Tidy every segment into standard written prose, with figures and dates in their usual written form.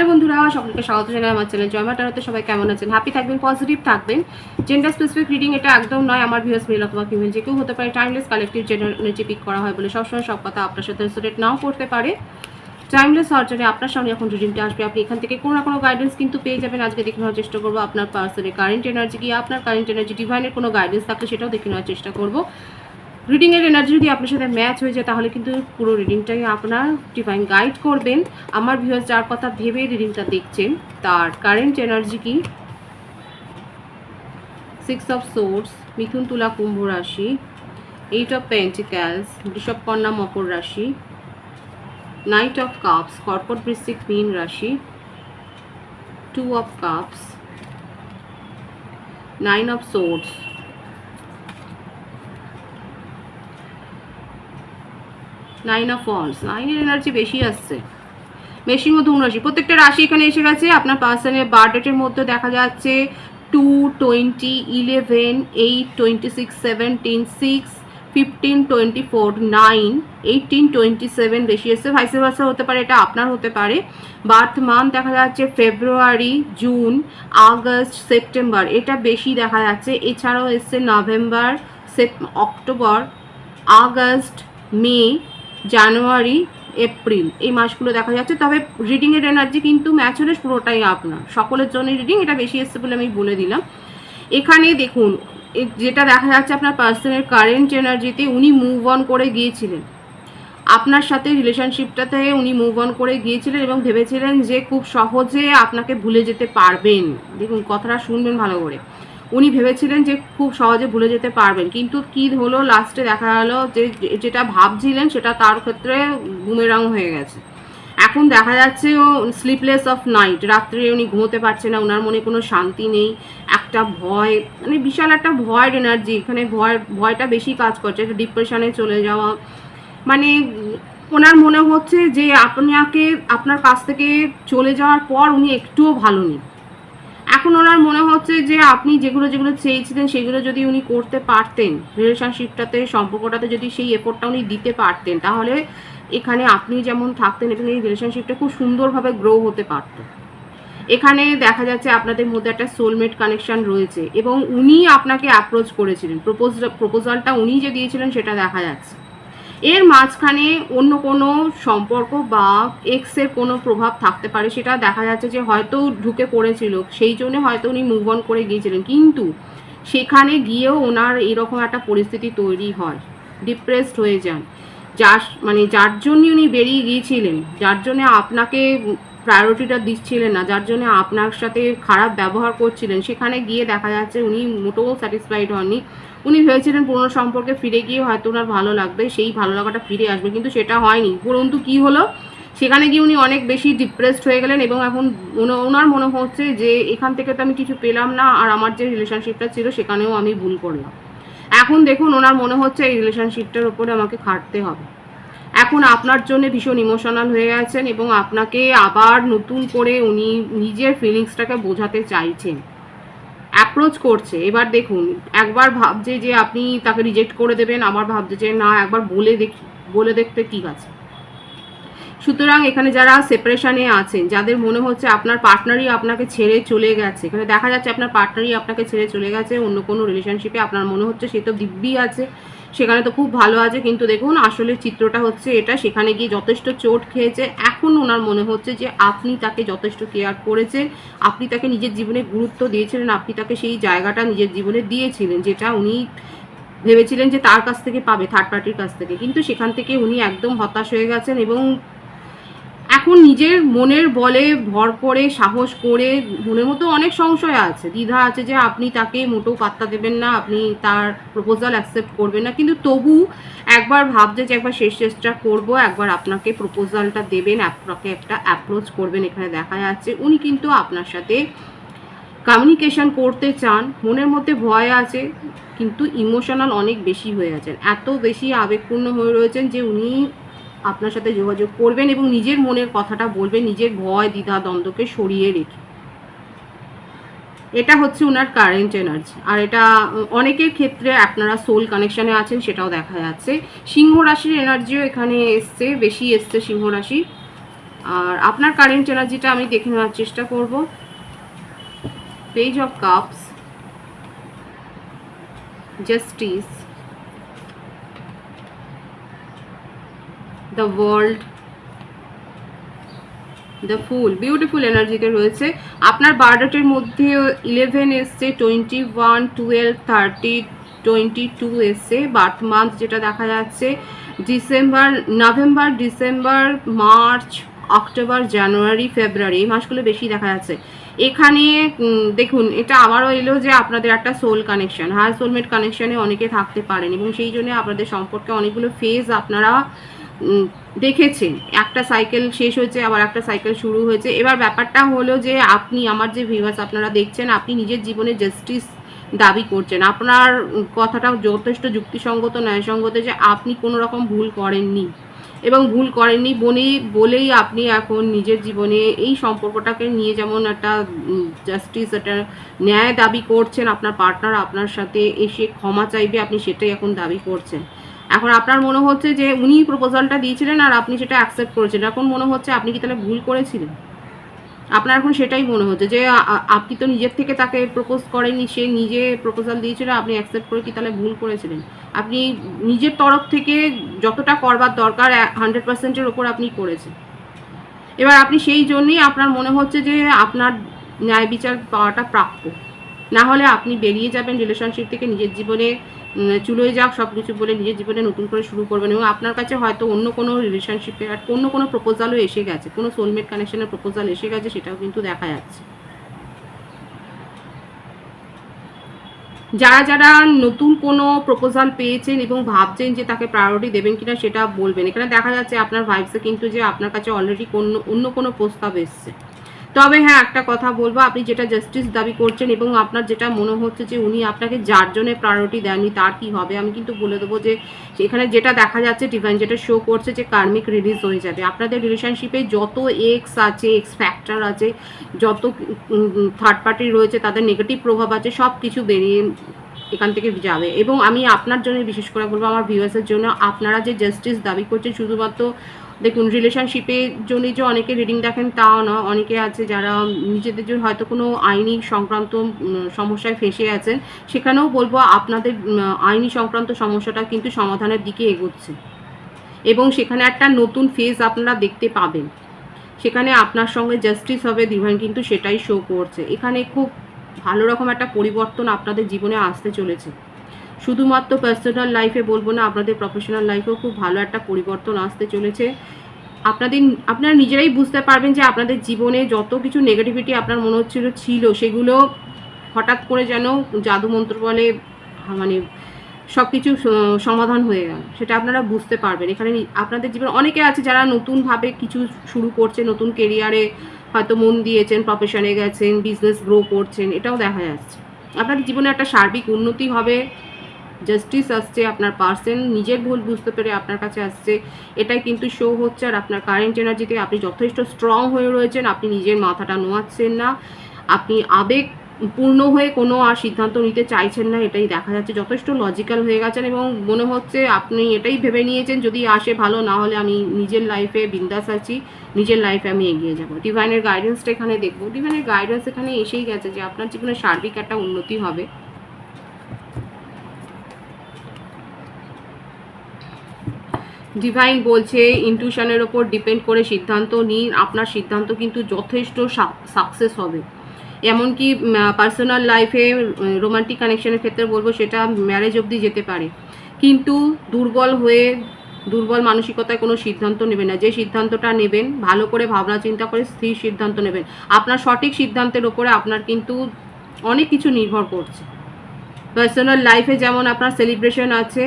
Hello বন্ধুরা, সকলকে স্বাগত জানাই আমার চ্যানেল জয় মা ট্যারোতে। সবাই কেমন আছেন? হ্যাপি থাকবেন, পজিটিভ থাকবেন। জেন্ডার স্পেসিফিক রিডিং এটা একদম নয়। আমার ভিউয়ার্স মেল অথবা ফিমেল যে কেউ হতে পারে। Timeless collective gender energy pick করা হয় বলে সবসময় সব কথা আপনার সাথে রেসোনেট নাও করতে পারে। টাইমলেস সার্জারি আপনার সামনে এখন রিডিংটা আসবে। আপনি এখান থেকে কোনো না কোনো গাইডেন্স কিন্তু পেয়ে যাবেন। আজকে দেখে নেওয়ার চেষ্টা করবো আপনার পার্সনের কারেন্ট এনার্জি কি, আপনার কারেন্ট এনার্জি ডিভাইনের কোনো গাইডেন্স থাকলে সেটাও দেখে নেওয়ার চেষ্টা করবো। রিডিংয়ের এনার্জি যদি আপনার সাথে ম্যাচ হয়ে যায় তাহলে কিন্তু পুরো রিডিংটাই আপনার ডিভাইন গাইড করবেন। আমার ভিউয়ার্স যার কথা ভেবে রিডিংটা দেখছেন তার কারেন্ট এনার্জি কি? 6 অফ সোর্স, মিথুন তুলা কুম্ভ রাশি, 8 অফ পেন্টিক্যালস, বৃষভ কন্যা মকর রাশি, নাইট অফ কাপস, কর্কট বৃশ্চিক মীন রাশি, 2 of cups, 9 of swords, 9 of wands. 9 এর এনার্জি বেশি আসছে, মেশির মধ্যে 19। প্রত্যেকটা রাশি এখানে এসে গেছে। আপনার পার্সনের বার্থ ডেটের মধ্যে দেখা যাচ্ছে 2, 20, 11, 8, 26, 17, 6, 15, 24, 9, 18, 27 বেশি এসছে। ভাইসে ভার্সা হতে পারে, এটা আপনার হতে পারে। বার্থ মান্থ দেখা যাচ্ছে ফেব্রুয়ারি, জুন, আগস্ট, সেপ্টেম্বর, এটা বেশি দেখা যাচ্ছে। এছাড়াও এসছে নভেম্বর, অক্টোবর, আগস্ট, মে, জানুয়ারি, এপ্রিল, এই মাসগুলো দেখা যাচ্ছে। তবে রিডিংয়ের এনার্জি কিন্তু ম্যাচ হলে পুরোটাই আপনার, সকলের জন্য রিডিং এটা বেশি এসছে বলে আমি বলে দিলাম। এখানে দেখুন যেটা দেখা যাচ্ছে আপনার পার্সনের কারেন্ট এনার্জিতে উনি মুভ অন করে গিয়েছিলেন। আপনার সাথে রিলেশনশিপটাতে উনি মুভ অন করে গিয়েছিলেন এবং ভেবেছিলেন যে খুব সহজে আপনাকে ভুলে যেতে পারবেন। দেখুন কথাটা শুনবেন ভালো করে। উনি ভেবেছিলেন যে খুব সহজে ভুলে যেতে পারবেন, কিন্তু কি হলো লাস্টে দেখা গেল যে যেটা ভাবছিলেন সেটা তার ক্ষেত্রে বুমেরাং হয়ে গেছে। এখন দেখা যাচ্ছে ও স্লিপলেস অফ নাইট, রাত্রে উনি ঘুমোতে পারছে না, ওনার মনে কোনো শান্তি নেই, একটা ভয়, মানে বিশাল একটা ভয়ের এনার্জি এখানে, ভয়টা বেশি কাজ করছে, একটা ডিপ্রেশনে চলে যাওয়া। মানে ওনার মনে হচ্ছে যে আপনাকে আপনার কাছ থেকে চলে যাওয়ার পর উনি একটুও ভালো নেই। এখন ওনার মনে হচ্ছে যে আপনি যেগুলো যেগুলো চেয়েছিলেন সেগুলো যদি উনি করতে পারতেন, রিলেশনশিপটাতে, সম্পর্কটাতে যদি সেই এফোর্টটা উনি দিতে পারতেন, তাহলে এখানে আপনি যেমন থাকতেন এবং এই রিলেশনশিপটা খুব সুন্দরভাবে গ্রো হতে পারত। এখানে দেখা যাচ্ছে আপনাদের মধ্যে একটা সোলমেট কানেকশন রয়েছে এবং উনি আপনাকে অ্যাপ্রোচ করেছিলেন, প্রপোজালটা উনি যে দিয়েছিলেন সেটা দেখা যাচ্ছে। এর মাঝখানে অন্য কোনো সম্পর্ক বা এক্সের কোনো প্রভাব থাকতে পারে, সেটা দেখা যাচ্ছে যে হয়তো ঢুকে পড়েছিল, সেই জন্য হয়তো উনি মুভ অন করে গিয়েছিলেন, কিন্তু সেখানে গিয়েও ওনার এরকম একটা পরিস্থিতি তৈরি হয়, ডিপ্রেসড হয়ে যান। যার জন্য উনি বেরিয়ে গিয়েছিলেন, যার জন্য আপনাকে প্রায়োরিটিটা দিচ্ছিলেন না, যার জন্য আপনার সাথে খারাপ ব্যবহার করছিলেন, সেখানে গিয়ে দেখা যাচ্ছে উনি মোটেও স্যাটিসফাইড হননি। উনি ভেবেছিলেন পুরনো সম্পর্কে ফিরে গিয়ে হয়তো ওনার ভালো লাগবে, সেই ভালো লাগাটা ফিরে আসবে, কিন্তু সেটা হয়নি। পরন্তু কী হলো, সেখানে গিয়ে উনি অনেক বেশি ডিপ্রেসড হয়ে গেলেন এবং এখন ওনার মনে হচ্ছে যে এখান থেকে তো আমি কিছু পেলাম না, আর আমার যে রিলেশনশিপটা ছিল সেখানেও আমি ভুল করলাম। এখন দেখুন ওনার মনে হচ্ছে এই রিলেশনশিপটার ওপরে আমাকে খাটতে হবে। এখন আপনার জন্য ভীষণ ইমোশনাল হয়ে গেছেন এবং আপনাকে আবার নতুন করে উনি নিজের ফিলিংসটাকে বোঝাতে চাইছেন, অ্যাপ্রোচ করছে। এবার দেখুন, একবার ভাবছে যে আপনি তাকে রিজেক্ট করে দেবেন, আবার ভাবছে যে না একবার বলে দেখতে ঠিক আছে। সুতরাং এখানে যারা সেপারেশনে আছেন, যাদের মনে হচ্ছে আপনার পার্টনারই আপনাকে ছেড়ে চলে গেছে, এখানে দেখা যাচ্ছে আপনার পার্টনারই আপনাকে ছেড়ে চলে গেছে অন্য কোনো রিলেশনশিপে, আপনার মনে হচ্ছে সে তো দিব্যি আছে, সেখানে তো খুব ভালো আছে, কিন্তু দেখুন আসলে চিত্রটা হচ্ছে এটা, সেখানে গিয়ে যথেষ্ট চোট খেয়েছে। এখন ওনার মনে হচ্ছে যে আপনি তাকে যথেষ্ট কেয়ার করেছেন, আপনি তাকে নিজের জীবনে গুরুত্ব দিয়েছিলেন, আপনি তাকে সেই জায়গাটা নিজের জীবনে দিয়েছিলেন যেটা উনি ভেবেছিলেন যে তার কাছ থেকে পাবে, থার্ড পার্টির কাছ থেকে, কিন্তু সেখান থেকে উনি একদম হতাশ হয়ে গেছেন এবং এখন নিজের মনের বলে ভর করে, সাহস করে, মনের মতো অনেক সংশয় আছে, দ্বিধা আছে যে আপনি তাকে মোটেও পাত্তা দেবেন না, আপনি তার প্রপোজাল অ্যাকসেপ্ট করবেন না, কিন্তু তবু একবার ভাবছে যে একবার শেষ চেষ্টা করব, একবার আপনাকে প্রপোজালটা দেবেন, আপনাকে একটা অ্যাপ্রোচ করবেন। এখানে দেখা যাচ্ছে উনি কিন্তু আপনার সাথে কমিউনিকেশন করতে চান, মনের মধ্যে ভয় আছে, কিন্তু ইমোশনাল অনেক বেশি হয়ে আছেন, এত বেশি আবেগপূর্ণ হয়ে রয়েছেন যে উনি আপনার সাথে যোগাযোগ করবেন এবং নিজের মনের কথাটা বলবেন, নিজের ভয় দ্বিধা দ্বন্দ্বকে সরিয়ে রেখে। এটা হচ্ছে ওনার কারেন্ট এনার্জি। আর এটা অনেকের ক্ষেত্রে আপনারা সোল কানেকশানে আছেন সেটাও দেখা যাচ্ছে। সিংহ রাশির এনার্জিও এখানে এসছে, বেশি এসছে সিংহ রাশি। আর আপনার কারেন্ট এনার্জিটা আমি দেখে নেওয়ার চেষ্টা করব। Page of cups, justice, the world, the fool, beautiful এনার্জিতে রয়েছে। আপনার বার্থডেটের মধ্যে 11 এসছে, 21, 12, 30, 22 এসছে বার্থ মান্থ যেটা দেখা যাচ্ছে। নভেম্বর, ডিসেম্বর, মার্চ, অক্টোবর, জানুয়ারি, ফেব্রুয়ারি, এই মাসগুলো বেশি দেখা যাচ্ছে। এখানে দেখুন, এটা আবারও এলো যে আপনাদের একটা সোল কানেকশন, হ্যাঁ সোলমেট কানেকশনে অনেকে থাকতে পারেন এবং সেই জন্য আপনাদের সম্পর্কে অনেকগুলো ফেজ আপনারা দেখেছেন। একটা সাইকেল শেষ হয়েছে, আবার একটা সাইকেল শুরু হয়েছে। এবার ব্যাপারটা হলো যে আপনি, আমার যে ভিউয়ার্স আপনারা দেখছেন, আপনি নিজের জীবনে জাস্টিস দাবি করছেন। আপনার কথাটা যথেষ্ট যুক্তিসঙ্গত, ন্যায়সঙ্গত যে আপনি কোনো রকম ভুল করেননি এবং ভুল করেননি বলেই আপনি এখন নিজের জীবনে এই সম্পর্কটাকে নিয়ে যেমন একটা জাস্টিস, একটা ন্যায় দাবি করছেন। আপনার পার্টনার আপনার সাথে এসে ক্ষমা চাইবে, আপনি সেটাই এখন দাবি করছেন। এখন আপনার মনে হচ্ছে যে উনি প্রপোজালটা দিয়েছিলেন আর আপনি সেটা অ্যাকসেপ্ট করেছেন। এখন মনে হচ্ছে আপনি কি তাহলে ভুল করেছিলেন? আপনার এখন সেটাই মনে হচ্ছে যে আপনি তো নিজের থেকে তাকে প্রপোজ করেননি, সে নিজে প্রপোজাল দিয়েছিল, আপনি অ্যাকসেপ্ট করে কি তাহলে ভুল করেছিলেন? আপনি নিজের তরফ থেকে যতটা করবার দরকার 100%-এর ওপর আপনি করেছেন। এবার আপনি সেই জন্যই আপনার মনে হচ্ছে যে আপনার ন্যায় বিচার পাওয়াটা প্রাপ্য। না হলে আপনি বেরিয়ে যাবেন রিলেশনশিপ থেকে, নিজের জীবনে চুলোয় যাক সব কিছু বলে নিজের জীবনে নতুন করে শুরু করবেন। এবং আপনার কাছে হয়তো অন্য কোনো রিলেশনশিপে আর অন্য কোনো প্রপোজালও এসে গেছে, কোনো সোলমেট কানেকশনের প্রপোজাল এসে গেছে, সেটাও কিন্তু দেখা যাচ্ছে। যারা যারা নতুন কোনো প্রপোজাল পেয়েছেন এবং ভাবছেন যে তাকে প্রায়োরিটি দেবেন কিনা সেটা বলবেন। এখানে দেখা যাচ্ছে আপনার ভাইবসে কিন্তু যে আপনার কাছে অলরেডি অন্য কোনো প্রস্তাব এসছে। তবে হ্যাঁ, একটা কথা বলবো, আপনি যেটা জাস্টিস দাবি করছেন এবং আপনার যেটা মনে হচ্ছে যে উনি আপনাকে যার জন্য প্রায়োরিটি দেননি তার কি হবে, আমি কিন্তু বলে দেবো যে এখানে যেটা দেখা যাচ্ছে, ডিভাইন যেটা শো করছে যে কার্মিক রিলিজ হয়ে যাবে। আপনাদের রিলেশনশিপে যত এক্স আছে, এক্স ফ্যাক্টর আছে, যত থার্ড পার্টি রয়েছে, তাদের নেগেটিভ প্রভাব আছে, সব কিছু বেরিয়ে এখান থেকে যাবে। এবং আমি আপনার জন্য বিশেষ করে বলবো, আমার ভিউয়ার্সের জন্য, আপনারা যে জাস্টিস দাবি করছেন শুধুমাত্র দেখুন রিলেশনশিপের জন্যই যে অনেকে রিডিং দেখেন তাও না, অনেকে আছে যারা নিজেদের জন্য হয়তো কোনো আইনি সংক্রান্ত সমস্যায় ফেঁসে আছেন, সেখানেও বলবো আপনাদের আইনি সংক্রান্ত সমস্যাটা কিন্তু সমাধানের দিকে এগোচ্ছে এবং সেখানে একটা নতুন ফেজ আপনারা দেখতে পাবেন। সেখানে আপনার সঙ্গে জাস্টিস হবে, ডিভাইন কিন্তু সেটাই শো করছে। এখানে খুব ভালো রকম একটা পরিবর্তন আপনাদের জীবনে আসতে চলেছে। শুধুমাত্র পার্সোনাল লাইফে বলবো না, আপনাদের প্রফেশনাল লাইফেও খুব ভালো একটা পরিবর্তন আসতে চলেছে। আপনারা নিজেরাই বুঝতে পারবেন যে আপনাদের জীবনে যত কিছু নেগেটিভিটি আপনার মনে ছিল সেগুলো হঠাৎ করে যেন জাদুমন্ত্র বলে মানে সব কিছু সমাধান হয়ে গেল, সেটা আপনারা বুঝতে পারবেন। এখানে আপনাদের জীবনে অনেকে আছে যারা নতুনভাবে কিছু শুরু করছে, নতুন কেরিয়ারে হয়তো মন দিয়েছেন, প্রফেশনে গেছেন, বিজনেস গ্রো করছেন, এটাও দেখা যাচ্ছে। আপনাদের জীবনে একটা সার্বিক উন্নতি হবে, জাস্টিস আসছে, আপনার পার্সন নিজের ভুল বুঝতে পেরে আপনার কাছে আসছে, এটাই কিন্তু শো হচ্ছে। আর আপনার কারেন্ট এনার্জিতে আপনি যথেষ্ট স্ট্রং হয়ে রয়েছেন, আপনি নিজের মাথাটা নোয়াচ্ছেন না, আপনি আবেগ পূর্ণ হয়ে কোনো আর সিদ্ধান্ত নিতে চাইছেন না, এটাই দেখা যাচ্ছে। যথেষ্ট লজিক্যাল হয়ে গেছেন এবং মনে হচ্ছে আপনি এটাই ভেবে নিয়েছেন যদি আসে ভালো, না হলে আমি নিজের লাইফে বিন্দাস আছি, নিজের লাইফে আমি এগিয়ে যাব। ডিভাইনের গাইডেন্সটা এখানে দেখবো। ডিভাইনের গাইডেন্স এখানে এসেই গেছে যে আপনার জীবনে সার্বিক একটা উন্নতি হবে। ডিভাইন বলছে ইনটিউশনের ওপর ডিপেন্ড করে সিদ্ধান্ত নিন, আপনার সিদ্ধান্ত কিন্তু যথেষ্ট সাকসেস হবে। এমনকি পার্সোনাল লাইফে রোমান্টিক কানেকশনের ক্ষেত্রে বলবো সেটা ম্যারেজ অবধি যেতে পারে, কিন্তু দুর্বল মানসিকতায় কোনো সিদ্ধান্ত নেবেন না। যে সিদ্ধান্তটা নেবেন ভালো করে ভাবনা চিন্তা করে স্থির সিদ্ধান্ত নেবেন। আপনার সঠিক সিদ্ধান্তের ওপরে আপনার কিন্তু অনেক কিছু নির্ভর করছে। পার্সোনাল লাইফে যেমন আপনার সেলিব্রেশন আছে,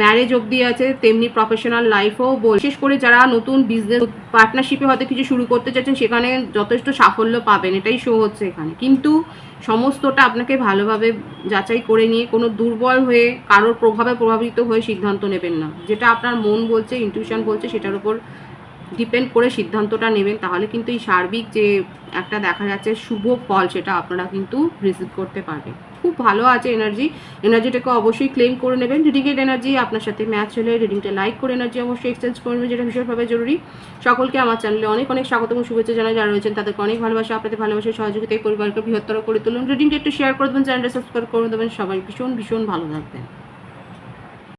ম্যারেজ অবধি আছে, তেমনি প্রফেশনাল লাইফেও বিশেষ করে যারা নতুন বিজনেস পার্টনারশিপে হয়তো কিছু শুরু করতে চাচ্ছেন সেখানে যথেষ্ট সাফল্য পাবেন, এটাই শো হচ্ছে এখানে। কিন্তু সমস্তটা আপনাকে ভালোভাবে যাচাই করে নিয়ে কোনো দুর্বল হয়ে কারোর প্রভাবে প্রভাবিত হয়ে সিদ্ধান্ত নেবেন না। যেটা আপনার মন বলছে, ইনটিউশন বলছে, সেটার উপর ডিপেন্ড করে সিদ্ধান্তটা নেবেন, তাহলে কিন্তু এই সার্বিক যে একটা দেখা যাচ্ছে শুভ ফল সেটা আপনারা কিন্তু রিসিভ করতে পারবেন। খুব ভালো আছে এনার্জিটাকে অবশ্যই ক্লেম করে নেবেন। রিডিংয়ের এনার্জি আপনার সাথে ম্যাচ হলে রিডিংটা লাইক করে এনার্জি অবশ্যই এক্সচেঞ্জ করবেন, যেটা ভীষণভাবে জরুরি। সকলকে আমার চ্যানেলে অনেক অনেক স্বাগত এবং শুভেচ্ছা জানাই। যারা রয়েছেন তাদেরকে অনেক ভালোবাসা, আপনাদের ভালোবাসার সহযোগিতায় পরিবারকে বৃহত্তর করে তুলুন। রিডিংটা একটু শেয়ার করে দেবেন, চ্যানেলটা সাবস্ক্রাইব করে দেবেন। সবাই ভীষণ ভীষণ ভালো থাকবেন।